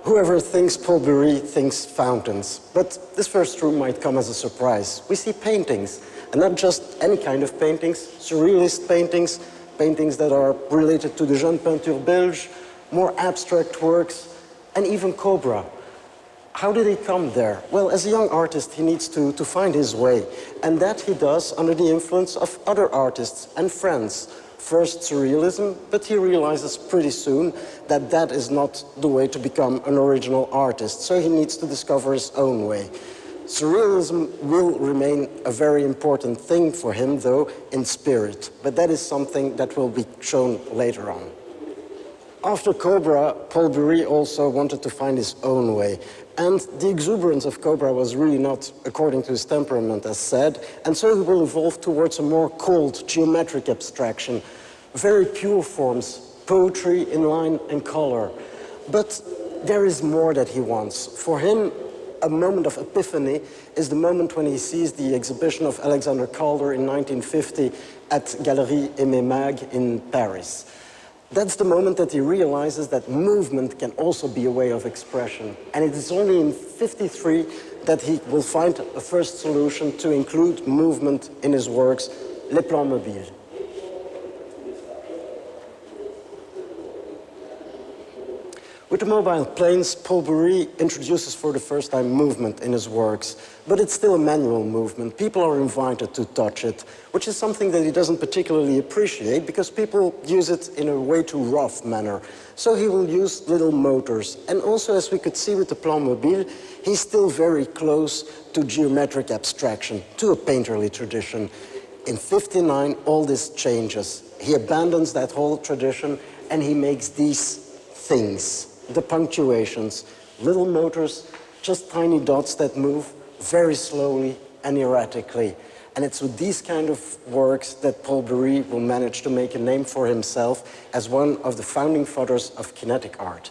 Whoever thinks Pol Bury thinks fountains. But this first room might come as a surprise. We see paintings, and not just any kind of paintings, surrealist paintings, paintings that are related to the Jeune Peinture belge, more abstract works, and even CoBrA. How did he come there? Well, as a young artist, he needs to find his way, and that he does under the influence of other artists and friends. First surrealism, but he realizes pretty soon that that is not the way to become an original artist, so he needs to discover his own way. Surrealism will remain a very important thing for him, though, in spirit, but that is something that will be shown later on. After CoBrA, Pol Bury also wanted to find his own way. And the exuberance of CoBrA was really not according to his temperament, as said, and so he will evolve towards a more cold, geometric abstraction, very pure forms, poetry in line and color. But there is more that he wants. For him, a moment of epiphany is the moment when he sees the exhibition of Alexander Calder in 1950 at Galerie Aimé Mag in Paris. That's the moment that he realizes that movement can also be a way of expression. And it is only in '53 that he will find a first solution to include movement in his works, les plans mobiles. With the mobile planes, Pol Bury introduces for the first time movement in his works, but it's still a manual movement. People are invited to touch it, which is something that he doesn't particularly appreciate because people use it in a way too rough manner. So he will use little motors. And also, as we could see with the plan mobile, he's still very close to geometric abstraction, to a painterly tradition. In '59, all this changes. He abandons that whole tradition and he makes these things. The punctuations, little motors, just tiny dots that move very slowly and erratically. And it's with these kind of works that Pol Bury will manage to make a name for himself as one of the founding fathers of kinetic art.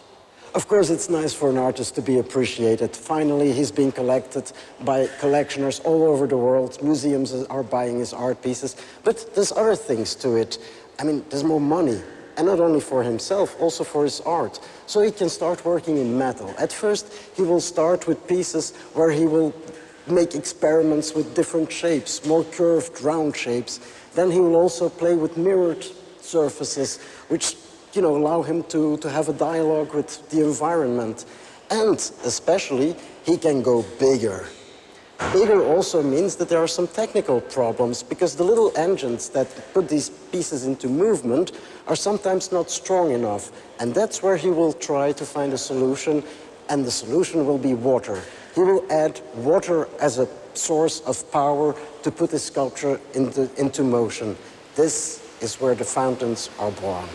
Of course, it's nice for an artist to be appreciated. Finally, he's being collected by collectioners all over the world. Museums are buying his art pieces. But there's other things to it. I mean, there's more money. And not only for himself, also for his art. So he can start working in metal. At first, he will start with pieces where he will make experiments with different shapes, more curved, round shapes. Then he will also play with mirrored surfaces, which allow him to have a dialogue with the environment. And especially, he can go bigger. Bigger also means that there are some technical problems because the little engines that put these pieces into movement are sometimes not strong enough. And that's where he will try to find a solution, and the solution will be water. He will add water as a source of power to put the sculpture into motion. This is where the fountains are born.